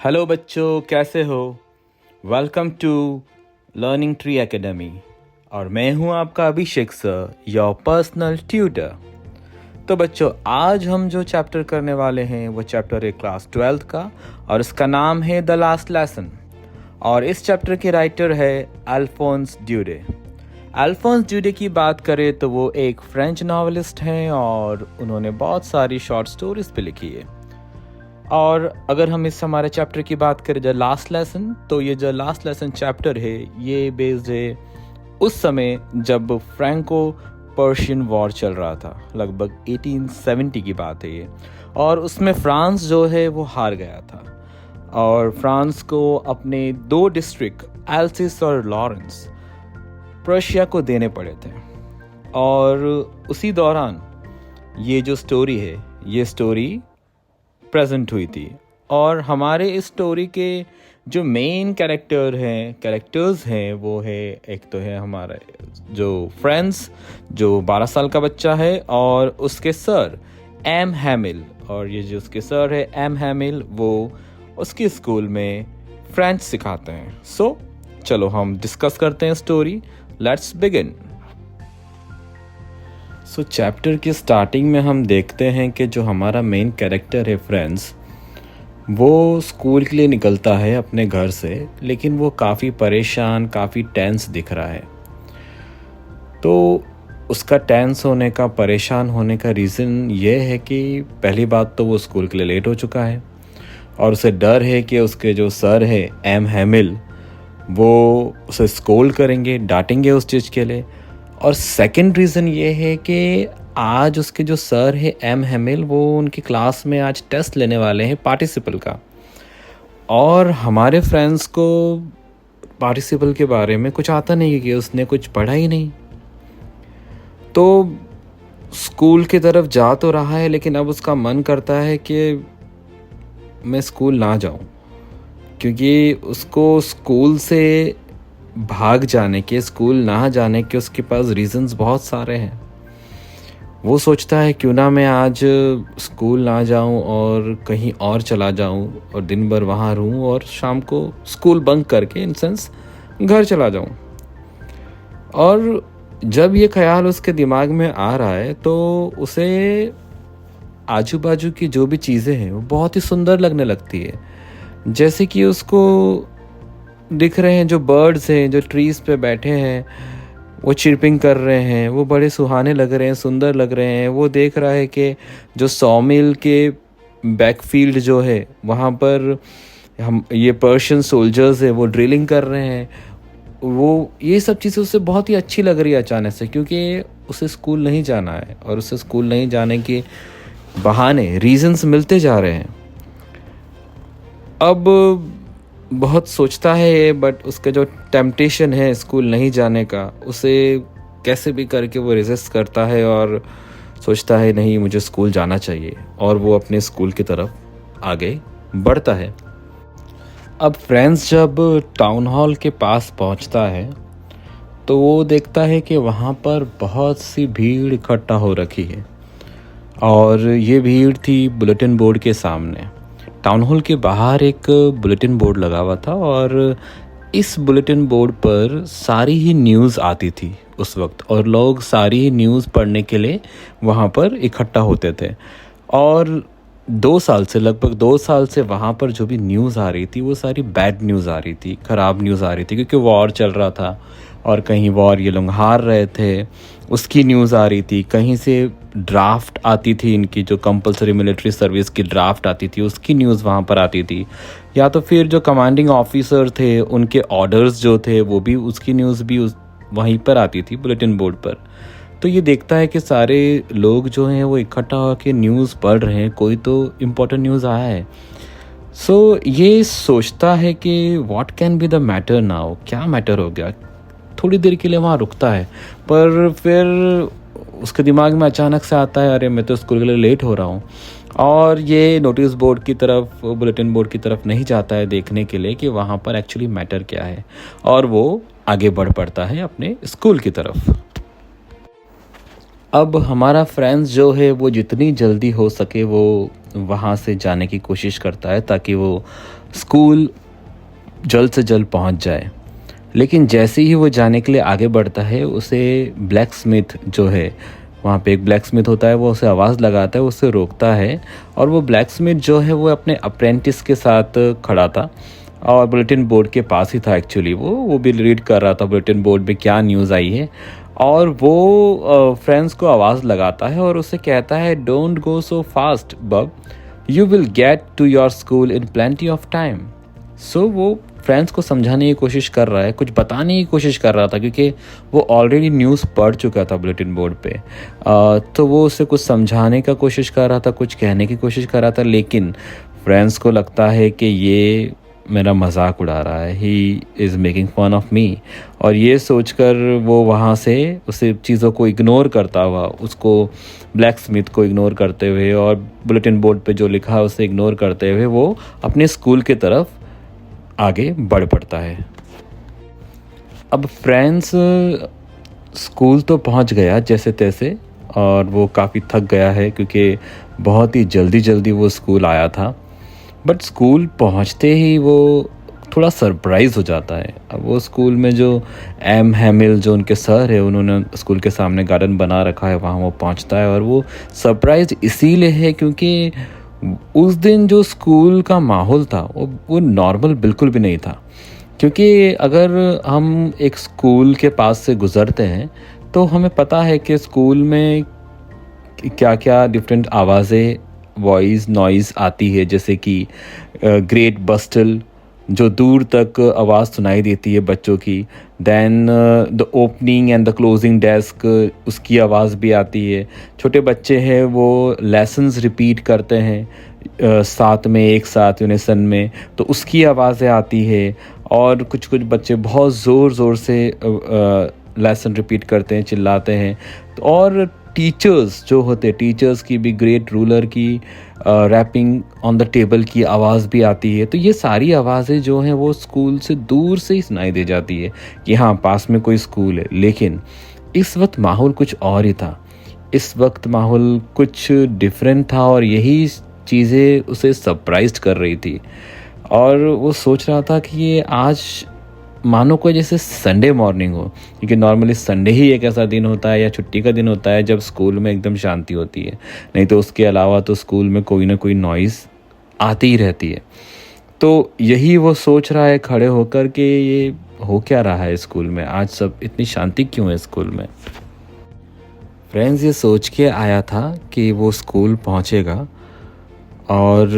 Hello बच्चों, कैसे हो? Welcome to Learning Tree Academy और मैं हूं आपका Abhishek sir, your personal tutor. तो बच्चों, आज हम जो चैप्टर करने वाले हैं वो चैप्टर है क्लास 12th का और इसका नाम है द लास्ट लेसन। और इस चैप्टर के राइटर है अल्फोंस ड्यूरे। अल्फोंस ड्यूरे की बात करें तो वो एक फ्रेंच नॉवेलिस्ट हैं और उन्होंने बहुत सारी शॉर्ट स्टोरीज पे लिखी है। और अगर हम इस हमारे चैप्टर की बात करें द लास्ट लेसन, तो ये जो लास्ट लेसन चैप्टर है ये बेस्ड है उस समय जब फ्रैंको पर्शियन वॉर चल रहा था। लगभग 1870 की बात है ये। और उसमें फ्रांस जो है वो हार गया था और फ्रांस को अपने 2 डिस्ट्रिक्ट एल्सिस और लॉरेंस प्रशिया को देने पड़े थे। और उसी दौरान ये जो स्टोरी है ये स्टोरी प्रेजेंट हुई थी। और हमारे इस स्टोरी के जो मेन कैरेक्टर्स हैं वो है, एक तो है हमारा जो फ्रेंड्स जो 12 साल का बच्चा है और उसके सर एम हैमिल। और ये जो उसके सर है एम हैमिल वो उसके स्कूल में फ्रेंच सिखाते हैं। सो चलो हम डिस्कस करते हैं story. Let's begin. So chapter की स्टार्टिंग में हम देखते हैं कि जो हमारा मेन कैरेक्टर है फ्रेंड्स, वो स्कूल के लिए निकलता है अपने घर से, लेकिन वो काफ़ी परेशान, काफ़ी टेंस दिख रहा है। तो उसका टेंस होने का, परेशान होने का रीज़न ये है कि पहली बात तो वो स्कूल के लिए लेट हो चुका है और उसे डर है कि उसके जो सर है एम हैमिल वो उसे स्कोल्ड करेंगे, डांटेंगे उस चीज़ के लिए। और सेकंड रीज़न ये है कि आज उसके जो सर है एम हैमिल वो उनकी क्लास में आज टेस्ट लेने वाले हैं पार्टिसिपल का। और हमारे फ्रेंड्स को पार्टिसिपल के बारे में कुछ आता नहीं है कि उसने कुछ पढ़ा ही नहीं। तो स्कूल की तरफ जा तो रहा है लेकिन अब उसका मन करता है कि मैं स्कूल ना जाऊं, क्योंकि उसको स्कूल से भाग जाने के, स्कूल ना जाने के उसके पास रीजंस बहुत सारे हैं। वो सोचता है क्यों ना मैं आज स्कूल ना जाऊं और कहीं और चला जाऊं और दिन भर वहाँ रहूं और शाम को स्कूल बंक करके इन सेंस घर चला जाऊं। और जब ये ख्याल उसके दिमाग में आ रहा है तो उसे आजू बाजू की जो भी चीज़ें हैं वो बहुत ही सुंदर लगने लगती है। जैसे कि उसको दिख रहे हैं जो बर्ड्स हैं जो ट्रीज पे बैठे हैं, वो चिरपिंग कर रहे हैं, वो बड़े सुहाने लग रहे हैं, सुंदर लग रहे हैं। वो देख रहा है कि जो सॉमिल के बैकफील्ड जो है वहाँ पर हम ये पर्शियन सोल्जर्स है वो ड्रिलिंग कर रहे हैं। वो ये सब चीज़ें उसे बहुत ही अच्छी लग रही है अचानक से, क्योंकि उसे स्कूल नहीं जाना है और उसे स्कूल नहीं जाने के बहाने, रीजंस मिलते जा रहे हैं। अब बहुत सोचता है ये, बट उसका जो टेम्पटेशन है स्कूल नहीं जाने का उसे कैसे भी करके वो रेजिस्ट करता है और सोचता है नहीं, मुझे स्कूल जाना चाहिए। और वो अपने स्कूल की तरफ आगे बढ़ता है। अब फ्रेंड्स जब टाउन हॉल के पास पहुंचता है तो वो देखता है कि वहाँ पर बहुत सी भीड़ इकट्ठा हो रखी है और ये भीड़ थी बुलेटिन बोर्ड के सामने। टाउन हॉल के बाहर एक बुलेटिन बोर्ड लगा हुआ था और इस बुलेटिन बोर्ड पर सारी ही न्यूज़ आती थी उस वक्त और लोग सारी ही न्यूज़ पढ़ने के लिए वहाँ पर इकट्ठा होते थे। और लगभग 2 साल से वहाँ पर जो भी न्यूज़ आ रही थी वो सारी बैड न्यूज़ आ रही थी, ख़राब न्यूज़ आ रही थी, क्योंकि वॉर चल रहा था और कहीं वॉर ये लोग हार रहे थे उसकी न्यूज़ आ रही थी, कहीं से ड्राफ्ट आती थी, इनकी जो कंपलसरी मिलिट्री सर्विस की ड्राफ्ट आती थी उसकी न्यूज़ वहाँ पर आती थी, या तो फिर जो कमांडिंग ऑफिसर थे उनके ऑर्डर्स जो थे वो भी उसकी न्यूज़ भी वहीं पर आती थी बुलेटिन बोर्ड पर। तो ये देखता है कि सारे लोग जो हैं वो इकट्ठा होकर न्यूज़ पढ़ रहे हैं, कोई तो इम्पोर्टेंट न्यूज़ आया है। सो ये सोचता है कि what can be the matter now, क्या मैटर हो गया। थोड़ी देर के लिए वहाँ रुकता है पर फिर उसके दिमाग में अचानक से आता है, अरे मैं तो स्कूल के लिए लेट हो रहा हूँ। और ये नोटिस बोर्ड की तरफ, बुलेटिन बोर्ड की तरफ नहीं जाता है देखने के लिए कि वहाँ पर एक्चुअली मैटर क्या है, और वो आगे बढ़ पड़ता है अपने स्कूल की तरफ। अब हमारा फ्रेंड्स जो है वो जितनी जल्दी हो सके वो वहाँ से जाने की कोशिश करता है ताकि वो स्कूल जल्द से जल्द पहुँच जाए। लेकिन जैसे ही वो जाने के लिए आगे बढ़ता है उसे ब्लैक स्मिथ जो है, वहाँ पे एक ब्लैक स्मिथ होता है, वो उसे आवाज़ लगाता है, उसे रोकता है। और वो ब्लैक स्मिथ जो है वो अपने अप्रेंटिस के साथ खड़ा था और बुलेटिन बोर्ड के पास ही था एक्चुअली। वो भी रीड कर रहा था बुलेटिन बोर्ड पे क्या न्यूज़ आई है। और वो फ्रेंड्स को आवाज़ लगाता है और उसे कहता है, don't go so fast bub, you will get to your school in plenty of time. So वो फ्रेंड्स को समझाने की कोशिश कर रहा है, कुछ बताने की कोशिश कर रहा था, क्योंकि वो ऑलरेडी न्यूज़ पढ़ चुका था बुलेटिन बोर्ड पे। तो वो उसे कुछ समझाने का कोशिश कर रहा था, कुछ कहने की कोशिश कर रहा था, लेकिन फ्रेंड्स को लगता है कि ये मेरा मजाक उड़ा रहा है, he is making fun of me. और ये सोचकर वो वहाँ से उसे चीज़ों को इग्नोर करता हुआ, उसको ब्लैक स्मिथ को इग्नोर करते हुए और बुलेटिन बोर्ड पे जो लिखा है उसे इग्नोर करते हुए वो अपने स्कूल की तरफ आगे बढ़ पड़ता है। अब फ्रेंड्स स्कूल तो पहुंच गया जैसे तैसे, और वो काफ़ी थक गया है क्योंकि बहुत ही जल्दी जल्दी वो स्कूल आया था। बट स्कूल पहुंचते ही वो थोड़ा सरप्राइज़ हो जाता है। अब वो स्कूल में जो एम हैमिल जो उनके सर है, उन्होंने स्कूल के सामने गार्डन बना रखा है, वहाँ वो पहुंचता है। और वो सरप्राइज़ इसीलिए है क्योंकि उस दिन जो स्कूल का माहौल था वो नॉर्मल बिल्कुल भी नहीं था। क्योंकि अगर हम एक स्कूल के पास से गुज़रते हैं तो हमें पता है कि स्कूल में क्या क्या डिफरेंट आवाज़ें, वॉइस नॉइज़ आती है, जैसे कि ग्रेट बस्टल जो दूर तक आवाज़ सुनाई देती है बच्चों की। Then the opening and the closing desk, उसकी आवाज़ भी आती है। छोटे बच्चे हैं वो लेसन्स रिपीट करते हैं साथ में, एक साथ यूनिसन में, तो उसकी आवाज़ें आती है। और कुछ कुछ बच्चे बहुत ज़ोर ज़ोर से लेसन रिपीट करते हैं, चिल्लाते हैं। और टीचर्स जो होते हैं, टीचर्स की भी, ग्रेट रूलर की रैपिंग ऑन द टेबल की आवाज़ भी आती है। तो ये सारी आवाज़ें जो हैं वो स्कूल से दूर से ही सुनाई दे जाती है कि हाँ पास में कोई स्कूल है। लेकिन इस वक्त माहौल कुछ और ही था। इस वक्त माहौल कुछ डिफरेंट था और यही चीज़ें उसे सरप्राइज कर रही थी। और वो सोच रहा था कि ये आज मानो कोई जैसे संडे मॉर्निंग हो, क्योंकि नॉर्मली संडे ही एक ऐसा दिन होता है या छुट्टी का दिन होता है जब स्कूल में एकदम शांति होती है। नहीं तो उसके अलावा तो स्कूल में कोई ना कोई नॉइज़ आती ही रहती है। तो यही वो सोच रहा है खड़े होकर कि ये हो क्या रहा है स्कूल में, आज सब इतनी शांति क्यों है स्कूल में। फ्रेंड्स ये सोच के आया था कि वो स्कूल पहुंचेगा और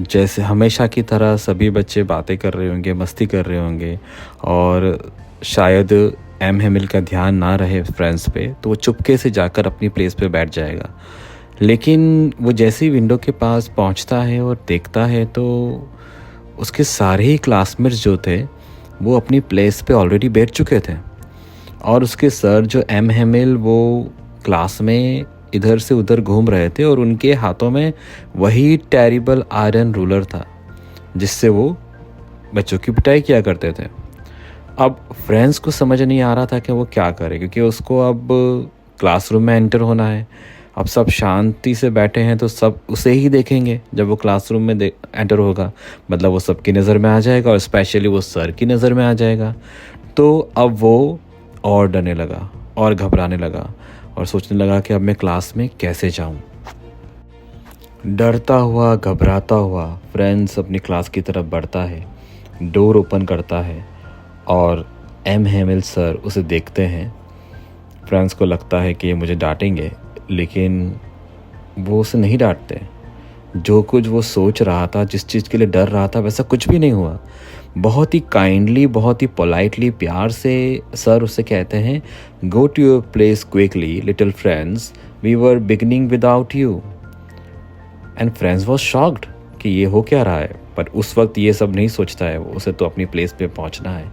जैसे हमेशा की तरह सभी बच्चे बातें कर रहे होंगे, मस्ती कर रहे होंगे, और शायद एम हैमिल का ध्यान ना रहे फ्रेंड्स पे, तो वो चुपके से जाकर अपनी प्लेस पे बैठ जाएगा। लेकिन वो जैसे ही विंडो के पास पहुंचता है और देखता है तो उसके सारे ही क्लासमेट्स जो थे वो अपनी प्लेस पे ऑलरेडी बैठ चुके थे। और उसके सर जो एम हैमिल वो क्लास में इधर से उधर घूम रहे थे और उनके हाथों में वही टेरिबल आयरन रूलर था जिससे वो बच्चों की पिटाई किया करते थे। अब फ्रेंड्स को समझ नहीं आ रहा था कि वो क्या करे, क्योंकि उसको अब क्लासरूम में एंटर होना है। अब सब शांति से बैठे हैं तो सब उसे ही देखेंगे जब वो क्लासरूम में एंटर होगा, मतलब वो सबकी नज़र में आ जाएगा और स्पेशली वो सर की नज़र में आ जाएगा। तो अब वो और डरने लगा और घबराने लगा और सोचने लगा कि अब मैं क्लास में कैसे जाऊं। डरता हुआ घबराता हुआ फ्रेंड्स अपनी क्लास की तरफ बढ़ता है, डोर ओपन करता है और एम हैमिल सर उसे देखते हैं। फ्रेंड्स को लगता है कि ये मुझे डांटेंगे, लेकिन वो उसे नहीं डांटते। जो कुछ वो सोच रहा था, जिस चीज़ के लिए डर रहा था, वैसा कुछ भी नहीं हुआ। बहुत ही काइंडली, बहुत ही पोलाइटली, प्यार से सर उसे कहते हैं, go to your place quickly little friends, we were beginning without you. And friends was shocked कि ये हो क्या रहा है, पर उस वक्त ये सब नहीं सोचता है, उसे तो अपनी प्लेस पे पहुंचना है।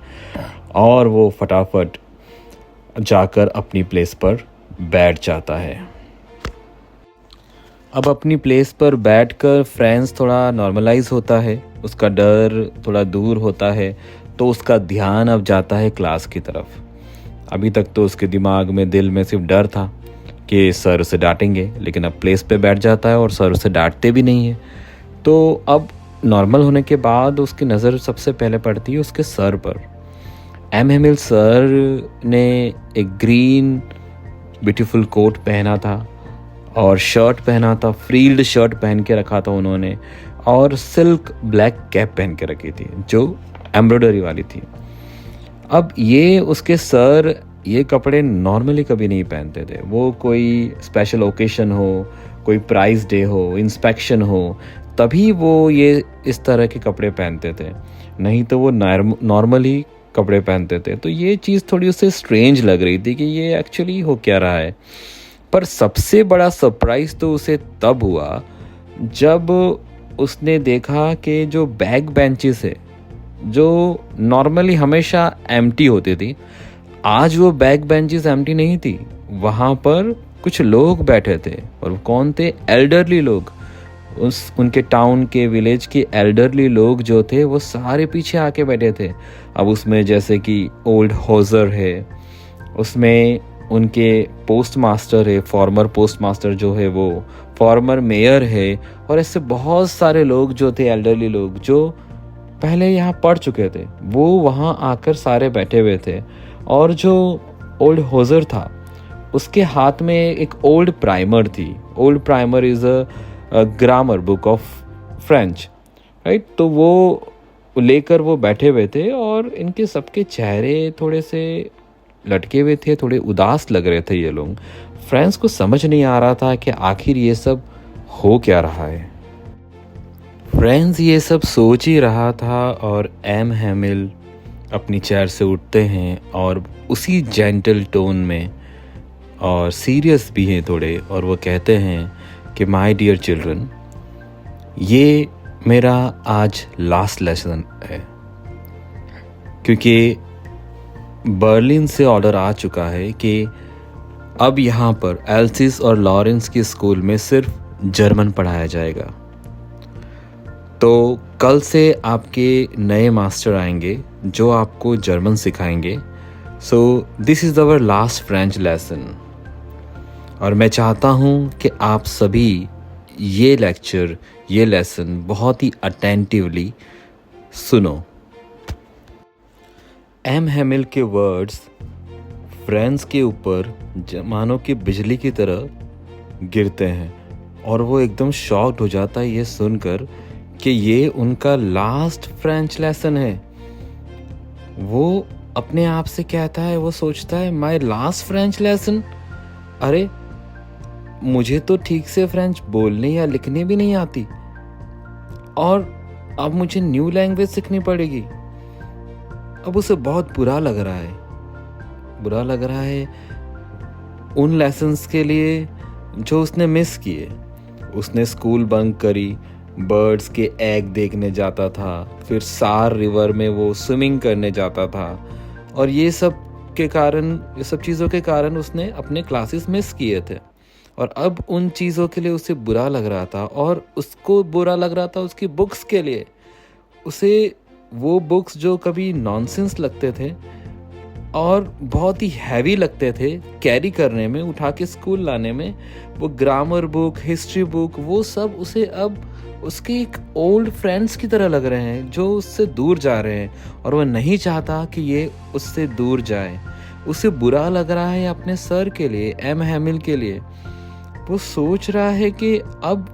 और वो फटाफट जाकर अपनी प्लेस पर बैठ जाता है। अब अपनी प्लेस पर बैठकर फ्रेंड्स थोड़ा नॉर्मलाइज होता है, उसका डर थोड़ा दूर होता है, तो उसका ध्यान अब जाता है क्लास की तरफ। अभी तक तो उसके दिमाग में, दिल में सिर्फ डर था, कि सर उसे डांटेंगे, लेकिन अब प्लेस पे बैठ जाता है और सर उसे डांटते भी नहीं है। तो अब नॉर्मल होने के बाद उसकी नज़र सबसे पहले पड़ती है उसके सर पर। एम हेमिल सर ने एक ग्रीन ब्यूटीफुल कोट पहना था और शर्ट पहना था, फ्रील्ड शर्ट पहन के रखा था उन्होंने, और सिल्क ब्लैक कैप पहन के रखी थी जो एम्ब्रॉयडरी वाली थी। अब ये उसके सर ये कपड़े नॉर्मली कभी नहीं पहनते थे। वो कोई स्पेशल ओकेशन हो, कोई प्राइज़ डे हो, इंस्पेक्शन हो, तभी वो ये इस तरह के कपड़े पहनते थे, नहीं तो वो नॉर्मली कपड़े पहनते थे। तो ये चीज़ थोड़ी उससे स्ट्रेंज लग रही थी कि ये एक्चुअली हो क्या रहा है। पर सबसे बड़ा सरप्राइज़ तो उसे तब हुआ जब उसने देखा कि जो बैक बेंचेस है, जो नॉर्मली हमेशा एम्प्टी होती थी, आज वो बैक बेंचेस एम्प्टी नहीं थी। वहाँ पर कुछ लोग बैठे थे, और वो कौन थे? एल्डरली लोग। उनके टाउन के, विलेज के एल्डरली लोग जो थे वो सारे पीछे आके बैठे थे। अब उसमें जैसे कि ओल्ड होजर है, उसमें उनके पोस्ट मास्टर है, फॉर्मर पोस्ट मास्टर जो है वो, फॉर्मर मेयर है, और ऐसे बहुत सारे लोग जो थे, एल्डरली लोग जो पहले यहाँ पढ़ चुके थे, वो वहाँ आकर सारे बैठे हुए थे। और जो ओल्ड होजर था उसके हाथ में एक ओल्ड प्राइमर थी। Old primer is a grammar book of French, right? तो वो लेकर वो बैठे हुए थे, और इनके सबके चेहरे थोड़े से लटके हुए थे, थोड़े उदास लग रहे थे ये लोग। फ्रेंड्स को समझ नहीं आ रहा था कि आखिर ये सब हो क्या रहा है। फ्रेंड्स ये सब सोच ही रहा था, और एम हेमिल अपनी चेयर से उठते हैं और उसी जेंटल टोन में, और सीरियस भी हैं थोड़े, और वो कहते हैं कि माय डियर चिल्ड्रन, ये मेरा आज लास्ट लेसन है, क्योंकि बर्लिन से ऑर्डर आ चुका है कि अब यहाँ पर एल्सिस और लॉरेंस के स्कूल में सिर्फ जर्मन पढ़ाया जाएगा। तो कल से आपके नए मास्टर आएंगे जो आपको जर्मन सिखाएंगे। So this is our last French lesson, और मैं चाहता हूँ कि आप सभी ये लेक्चर, ये लेसन बहुत ही अटेंटिवली सुनो। एम हेमिल के वर्ड्स फ्रेंड्स के ऊपर मानो कि बिजली की तरह गिरते हैं, और वो एकदम शॉक्ड हो जाता है ये सुनकर कि ये उनका लास्ट फ्रेंच लेसन है। वो अपने आप से कहता है, वो सोचता है, माय लास्ट फ्रेंच लेसन? अरे मुझे तो ठीक से फ्रेंच बोलने या लिखने भी नहीं आती, और अब मुझे न्यू लैंग्वेज सीखनी पड़ेगी। अब उसे बहुत बुरा लग रहा है उन लेसन्स के लिए जो उसने मिस किए। उसने स्कूल बंक करी, बर्ड्स के एग देखने जाता था, फिर सार रिवर में वो स्विमिंग करने जाता था, और ये सब चीज़ों के कारण उसने अपने क्लासेस मिस किए थे। और अब उन चीज़ों के लिए उसे बुरा लग रहा था, और उसको बुरा लग रहा था उसकी बुक्स के लिए। उसे वो बुक्स जो कभी नॉनसेंस लगते थे और बहुत ही हैवी लगते थे कैरी करने में, उठा के स्कूल लाने में, वो ग्रामर बुक, हिस्ट्री बुक, वो सब उसे अब उसके एक ओल्ड फ्रेंड्स की तरह लग रहे हैं जो उससे दूर जा रहे हैं, और वह नहीं चाहता कि ये उससे दूर जाए। उसे बुरा लग रहा है अपने सर के लिए, एम हेमिल के लिए। वो सोच रहा है कि अब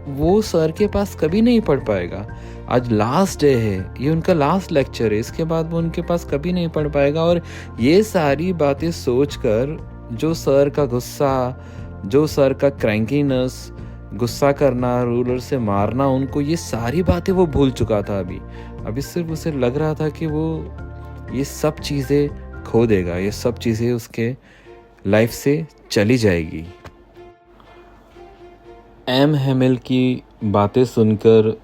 वो सर के पास कभी नहीं पढ़ पाएगा। आज लास्ट डे है, ये उनका लास्ट लेक्चर है, इसके बाद वो उनके पास कभी नहीं पढ़ पाएगा। और ये सारी बातें सोचकर जो सर का गुस्सा, जो सर का क्रैंकीनेस, गुस्सा करना, रूलर से मारना उनको, ये सारी बातें वो भूल चुका था। अभी सिर्फ उसे लग रहा था कि वो ये सब चीज़ें खो देगा, ये सब चीज़ें उसके लाइफ से चली जाएगी। एम हेमिल की बातें सुनकर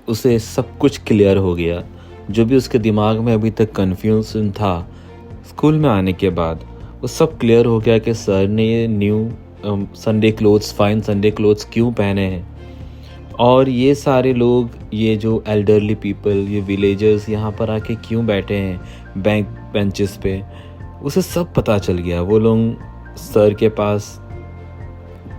उसे सब कुछ क्लियर हो गया, जो भी उसके दिमाग में अभी तक कन्फ्यूजन था स्कूल में आने के बाद, वो सब क्लियर हो गया कि सर ने ये new Sunday clothes, fine Sunday clothes क्यों पहने हैं, और ये सारे लोग, ये जो एल्डरली पीपल, ये विलेजर्स यहाँ पर आके क्यों बैठे हैं बैंक बेंचेस पे, उसे सब पता चल गया। वो लोग सर के पास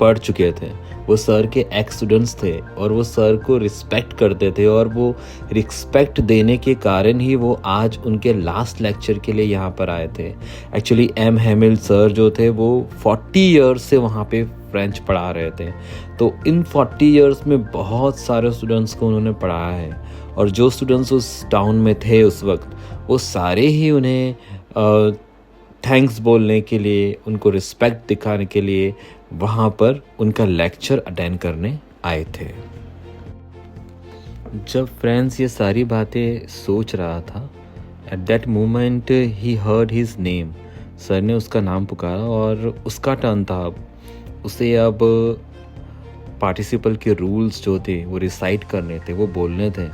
पढ़ चुके थे, वो सर के एक्स स्टूडेंट्स थे और वो सर को रिस्पेक्ट करते थे, और वो रिस्पेक्ट देने के कारण ही वो आज उनके लास्ट लेक्चर के लिए यहाँ पर आए थे। एक्चुअली एम हैमिल सर जो थे वो 40 ईयर्स से वहाँ पे फ्रेंच पढ़ा रहे थे, तो इन 40 ईयर्स में बहुत सारे स्टूडेंट्स को उन्होंने पढ़ाया है, और जो स्टूडेंट्स उस टाउन में थे उस वक्त, वो सारे ही उन्हें थैंक्स बोलने के लिए, उनको रिस्पेक्ट दिखाने के लिए वहाँ पर उनका लेक्चर अटेंड करने आए थे। जब फ्रेंड्स ये सारी बातें सोच रहा था, at that moment he heard his name. Sir ने उसका नाम पुकारा और उसका टर्न था। उसे अब पार्टिसिपल के रूल्स जो थे वो रिसाइट करने थे, वो बोलने थे।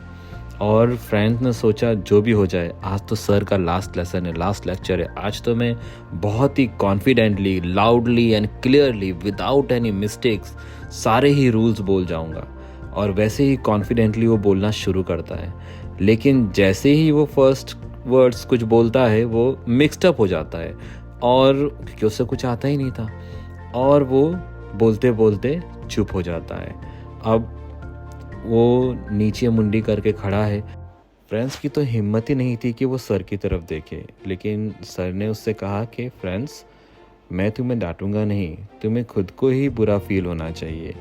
और फ्रेंड्स ने सोचा जो भी हो जाए, आज तो सर का लास्ट लेसन है, लास्ट लेक्चर है, आज तो मैं बहुत ही confidently, loudly and clearly, without any mistakes सारे ही रूल्स बोल जाऊंगा। और वैसे ही कॉन्फिडेंटली वो बोलना शुरू करता है, लेकिन जैसे ही वो फर्स्ट वर्ड्स कुछ बोलता है वो मिक्सड अप हो जाता है, और क्योंकि उससे कुछ आता ही नहीं था, और वो बोलते बोलते चुप हो जाता है। अब वो नीचे मुंडी करके खड़ा है। फ्रेंड्स की तो हिम्मत ही नहीं थी कि वो सर की तरफ देखे, लेकिन सर ने उससे कहा कि फ्रेंड्स, मैं तुम्हें डांटूंगा नहीं, तुम्हें खुद को ही बुरा फील होना चाहिए।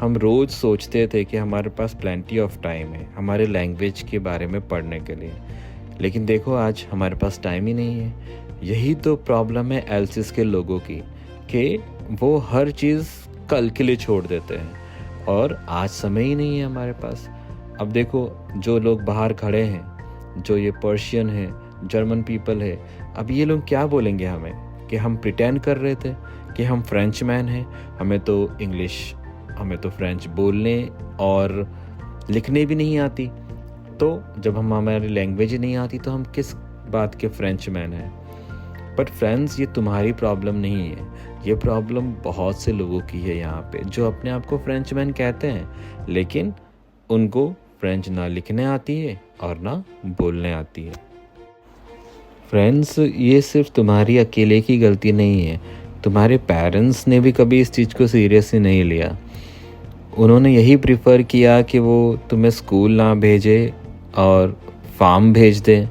हम रोज़ सोचते थे कि हमारे पास प्लेंटी ऑफ टाइम है हमारे लैंग्वेज के बारे में पढ़ने के लिए, लेकिन देखो आज हमारे पास टाइम ही नहीं है। यही तो प्रॉब्लम है एल्सिस के लोगों की, कि वो हर चीज़ कल के लिए छोड़ देते हैं, और आज समय ही नहीं है हमारे पास। अब देखो जो लोग बाहर खड़े हैं, जो ये पर्शियन है, जर्मन पीपल है, अब ये लोग क्या बोलेंगे हमें कि हम प्रिटेंड कर रहे थे कि हम फ्रेंच मैन हैं, हमें तो फ्रेंच बोलने और लिखने भी नहीं आती। तो जब हमारी लैंग्वेज ही नहीं आती तो हम किस बात के फ्रेंच मैन हैं। बट फ्रेंड्स, ये तुम्हारी प्रॉब्लम नहीं है, ये प्रॉब्लम बहुत से लोगों की है यहाँ पे, जो अपने आप को फ्रेंचमैन कहते हैं, लेकिन उनको फ्रेंच ना लिखने आती है और ना बोलने आती है। फ्रेंड्स, ये सिर्फ तुम्हारी अकेले की गलती नहीं है, तुम्हारे पेरेंट्स ने भी कभी इस चीज़ को सीरियसली नहीं लिया। उन्होंने यही प्रिफर किया कि वो तुम्हें स्कूल ना भेजे और फार्म भेज दे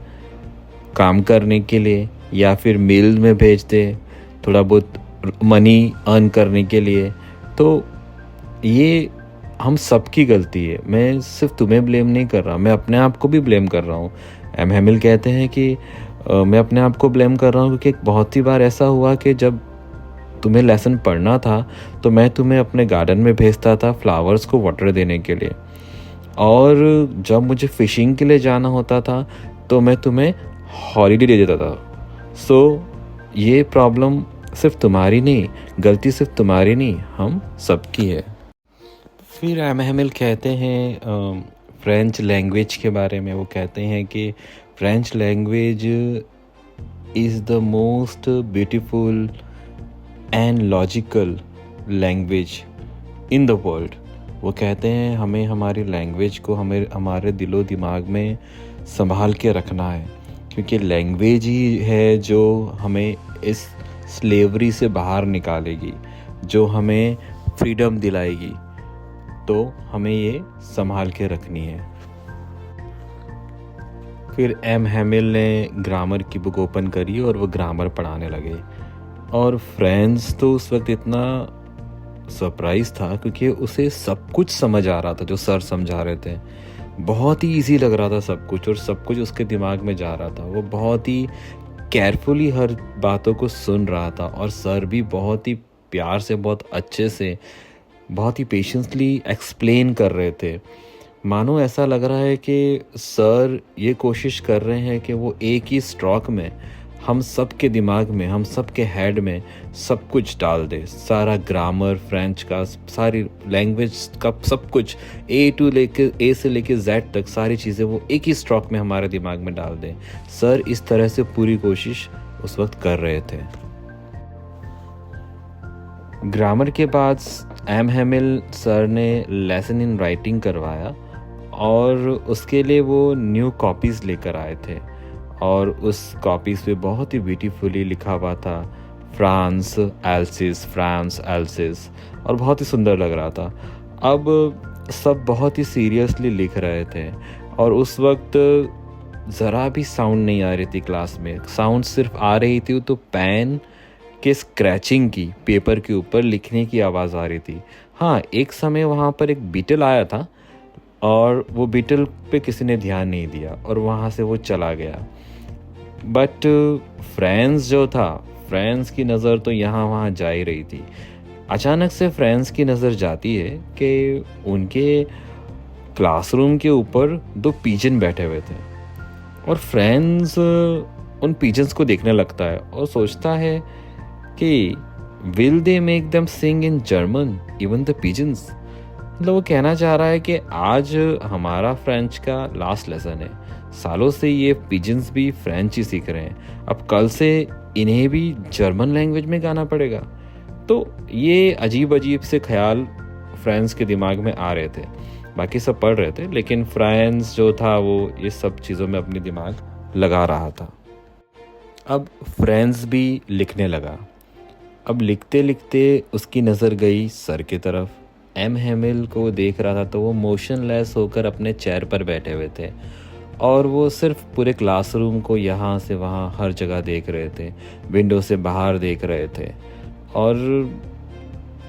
काम करने के लिए, या फिर मिल में भेज दे थोड़ा बहुत मनी अर्न करने के लिए। तो ये हम सबकी गलती है, मैं सिर्फ तुम्हें ब्लेम नहीं कर रहा, मैं अपने आप को भी ब्लेम कर रहा हूँ। एम हैमिल कहते हैं कि मैं अपने आप को ब्लेम कर रहा हूँ, क्योंकि बहुत ही बार ऐसा हुआ कि जब तुम्हें लेसन पढ़ना था तो मैं तुम्हें अपने गार्डन में भेजता था फ्लावर्स को वाटर देने के लिए, और जब मुझे फ़िशिंग के लिए जाना होता था तो मैं तुम्हें हॉलीडे दे देता था। सो ये प्रॉब्लम सिर्फ तुम्हारी नहीं, गलती सिर्फ तुम्हारी नहीं, हम सबकी है। फिर एम हैमिल कहते हैं फ्रेंच लैंग्वेज के बारे में। वो कहते हैं कि French language is the most beautiful and logical language in the world. वो कहते हैं हमें हमारी लैंग्वेज को हमारे दिलो दिमाग में संभाल के रखना है, क्योंकि लैंग्वेज ही है जो हमें इस स्लेवरी से बाहर निकालेगी, जो हमें फ्रीडम दिलाएगी। तो हमें ये संभाल के रखनी है। फिर एम हैमिल ने ग्रामर की बुक ओपन करी और वो ग्रामर पढ़ाने लगे, और फ्रेंड्स तो उस वक्त इतना सरप्राइज था क्योंकि उसे सब कुछ समझ आ रहा था जो सर समझा रहे थे। बहुत ही इजी लग रहा था सब कुछ, और सब कुछ उसके दिमाग में जा रहा था। वो बहुत ही केयरफुली हर बातों को सुन रहा था, और सर भी बहुत ही प्यार से, बहुत अच्छे से, बहुत ही पेशेंसली एक्सप्लेन कर रहे थे। मानो ऐसा लग रहा है कि सर ये कोशिश कर रहे हैं कि वो एक ही स्ट्रोक में हम सब के दिमाग में, हम सब के हेड में सब कुछ डाल दे, सारा ग्रामर फ्रेंच का, सारी लैंग्वेज का सब कुछ, ए से लेके जेड तक सारी चीज़ें वो एक ही स्ट्रोक में हमारे दिमाग में डाल दें। सर इस तरह से पूरी कोशिश उस वक्त कर रहे थे। ग्रामर के बाद एम हैमिल सर ने लेसन इन राइटिंग करवाया, और उसके लिए वो न्यू कॉपीज़ लेकर आए थे, और उस कॉपीज़ पे बहुत ही ब्यूटीफुली लिखा हुआ था फ्रांस एल्सिस, और बहुत ही सुंदर लग रहा था। अब सब बहुत ही सीरियसली लिख रहे थे और उस वक्त ज़रा भी साउंड नहीं आ रही थी क्लास में। साउंड सिर्फ आ रही थी तो पेन के स्क्रैचिंग की, पेपर के ऊपर लिखने की आवाज़ आ रही थी। हाँ, एक समय वहाँ पर एक बीटल आया था और वो बीटल पे किसी ने ध्यान नहीं दिया और वहाँ से वो चला गया। बट फ्रेंड्स जो था, फ्रेंड्स की नज़र तो यहाँ वहाँ जा ही रही थी। अचानक से फ्रेंड्स की नज़र जाती है कि उनके क्लासरूम के ऊपर 2 पिजन बैठे हुए थे और फ्रेंड्स उन पिजन्स को देखने लगता है और सोचता है कि will they make them sing in German even the pigeons. मतलब वो कहना चाह रहा है कि आज हमारा फ्रेंच का लास्ट लेसन है, सालों से ये पिजन्स भी फ्रेंच ही सीख रहे हैं, अब कल से इन्हें भी जर्मन लैंग्वेज में गाना पड़ेगा। तो ये अजीब अजीब से ख्याल फ्रेंड्स के दिमाग में आ रहे थे। बाकी सब पढ़ रहे थे लेकिन फ्रेंड्स जो था वो ये सब चीज़ों में अपनी दिमाग लगा रहा था। अब फ्रेंड्स भी लिखने लगा। अब लिखते लिखते उसकी नज़र गई सर की तरफ। एम हेमिल को देख रहा था तो वो मोशनलेस होकर अपने चेयर पर बैठे हुए थे और वो सिर्फ पूरे क्लासरूम को यहाँ से वहाँ हर जगह देख रहे थे, विंडो से बाहर देख रहे थे। और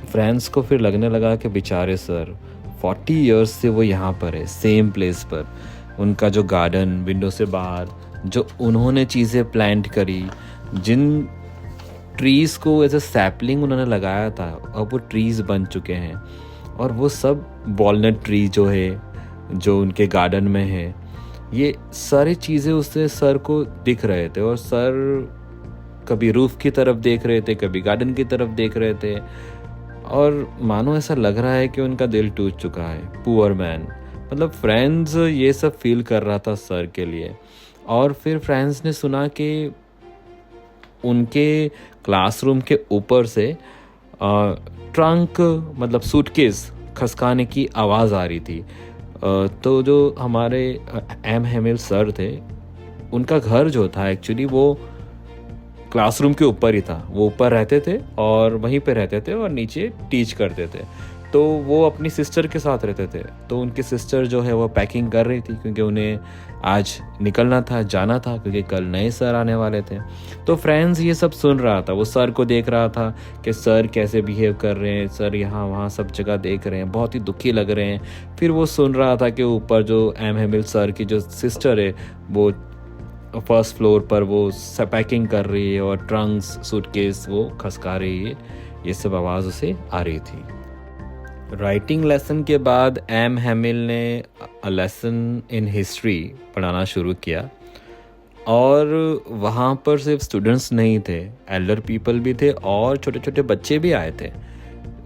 फ्रेंड्स को फिर लगने लगा कि बेचारे सर 40 इयर्स से वो यहाँ पर है, सेम प्लेस पर। उनका जो गार्डन, विंडो से बाहर जो उन्होंने चीज़ें प्लांट करी, जिन ट्रीज़ को एज अ सैपलिंग उन्होंने लगाया था, अब वो ट्रीज़ बन चुके हैं और वो सब वॉलनट ट्री जो है, जो उनके गार्डन में है, ये सारी चीज़ें उससे सर को दिख रहे थे। और सर कभी रूफ की तरफ देख रहे थे, कभी गार्डन की तरफ देख रहे थे और मानो ऐसा लग रहा है कि उनका दिल टूट चुका है। Poor man. मतलब फ्रेंड्स ये सब फील कर रहा था सर के लिए। और फिर फ्रेंड्स ने सुना कि उनके क्लासरूम के ऊपर से ट्रंक मतलब सूटकेस खसकाने की आवाज़ आ रही थी। तो जो हमारे एम हेमिल सर थे, उनका घर जो था एक्चुअली वो क्लासरूम के ऊपर ही था। वो ऊपर रहते थे और वहीं पे रहते थे और नीचे टीच करते थे। तो वो अपनी सिस्टर के साथ रहते थे। तो उनकी सिस्टर जो है वो पैकिंग कर रही थी क्योंकि उन्हें आज निकलना था, जाना था, क्योंकि कल नए सर आने वाले थे। तो फ्रेंड्स ये सब सुन रहा था, वो सर को देख रहा था कि सर कैसे बिहेव कर रहे हैं, सर यहाँ वहाँ सब जगह देख रहे हैं, बहुत ही दुखी लग रहे हैं। फिर वो सुन रहा था कि ऊपर जो एम हेमिल सर की जो सिस्टर है वो फर्स्ट फ्लोर पर वो पैकिंग कर रही है और ट्रंक्स सूटकेस वो खसका रही है। ये सब आवाज़ उसे आ रही थी। राइटिंग लेसन के बाद एम हेमिल ने लेसन इन हिस्ट्री पढ़ाना शुरू किया और वहाँ पर सिर्फ स्टूडेंट्स नहीं थे, एल्डर पीपल भी थे और छोटे छोटे बच्चे भी आए थे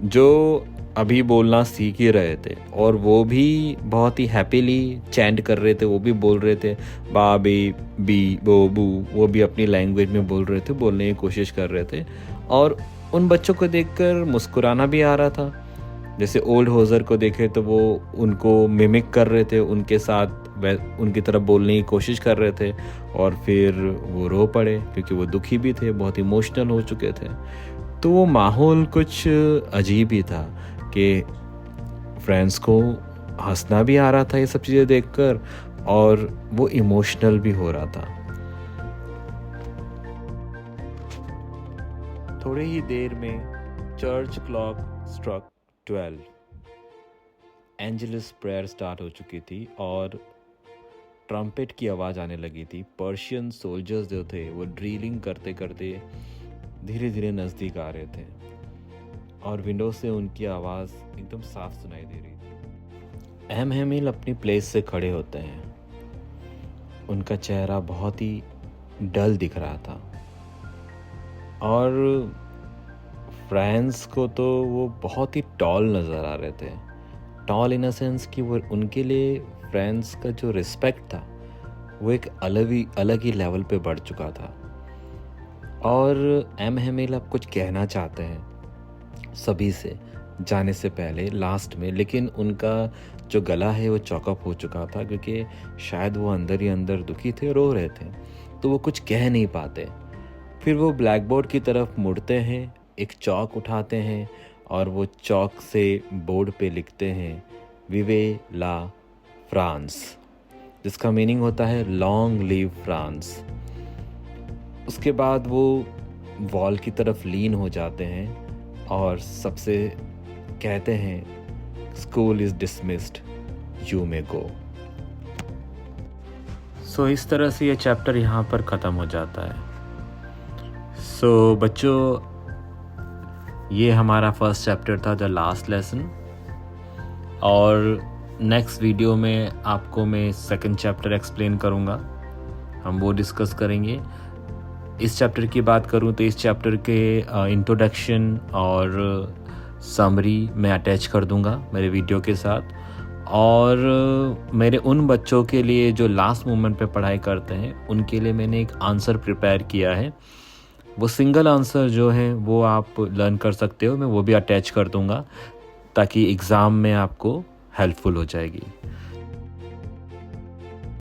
जो अभी बोलना सीख ही रहे थे और वो भी बहुत ही हैप्पीली चैंट कर रहे थे। वो भी बोल रहे थे बा बी बी बो बू, वो भी अपनी लैंग्वेज में बोल रहे थे, बोलने की कोशिश कर रहे थे। और उन बच्चों को देखकर मुस्कुराना भी आ रहा था। जैसे ओल्ड होजर को देखे तो वो उनको मिमिक कर रहे थे, उनके साथ उनकी तरफ बोलने की कोशिश कर रहे थे और फिर वो रो पड़े क्योंकि वो दुखी भी थे, बहुत इमोशनल हो चुके थे। तो वो माहौल कुछ अजीब ही था कि फ्रेंड्स को हंसना भी आ रहा था ये सब चीज़ें देखकर और वो इमोशनल भी हो रहा था। थोड़ी ही देर में church clock struck 12। Angelus prayer start हो चुकी थी और ट्रम्पेट की आवाज़ आने लगी थी। पर्शियन सोल्जर्स जो थे वो ड्रिलिंग करते करते धीरे धीरे नज़दीक आ रहे थे और विंडो से उनकी आवाज़ एकदम साफ सुनाई दे रही थी। एम हेमिल अपनी प्लेस से खड़े होते हैं। उनका चेहरा बहुत ही डल दिख रहा था और फ्रेंड्स को तो वो बहुत ही टॉल नज़र आ रहे थे। टॉल इन अ सेंस कि वो उनके लिए फ्रेंड्स का जो रिस्पेक्ट था वो एक अलग ही लेवल पे बढ़ चुका था। और एम हेमिल अब कुछ कहना चाहते हैं सभी से जाने से पहले लास्ट में, लेकिन उनका जो गला है वो चौकअप हो चुका था क्योंकि शायद वो अंदर ही अंदर दुखी थे, रो रहे थे, तो वो कुछ कह नहीं पाते। फिर वो ब्लैक बोर्ड की तरफ मुड़ते हैं, एक चौक उठाते हैं और वो चौक से बोर्ड पे लिखते हैं विवे ला फ्रांस, जिसका मीनिंग होता है लॉन्ग लिव फ्रांस। उसके बाद वो वॉल की तरफ लीन हो जाते हैं और सबसे कहते हैं school is dismissed, you may go. So इस तरह से ये चैप्टर यहाँ पर ख़त्म हो जाता है। सो बच्चों, ये हमारा फर्स्ट चैप्टर था, द लास्ट लेसन। और नेक्स्ट वीडियो में आपको मैं सेकंड चैप्टर एक्सप्लेन करूँगा, हम वो डिस्कस करेंगे। इस चैप्टर की बात करूँ तो इस चैप्टर के इंट्रोडक्शन और समरी मैं अटैच कर दूँगा मेरे वीडियो के साथ। और मेरे उन बच्चों के लिए जो लास्ट मोमेंट पे पढ़ाई करते हैं, उनके लिए मैंने एक आंसर प्रिपेयर किया है। वो सिंगल आंसर जो है वो आप लर्न कर सकते हो, मैं वो भी अटैच कर दूँगा ताकि एग्ज़ाम में आपको हेल्पफुल हो जाएगी।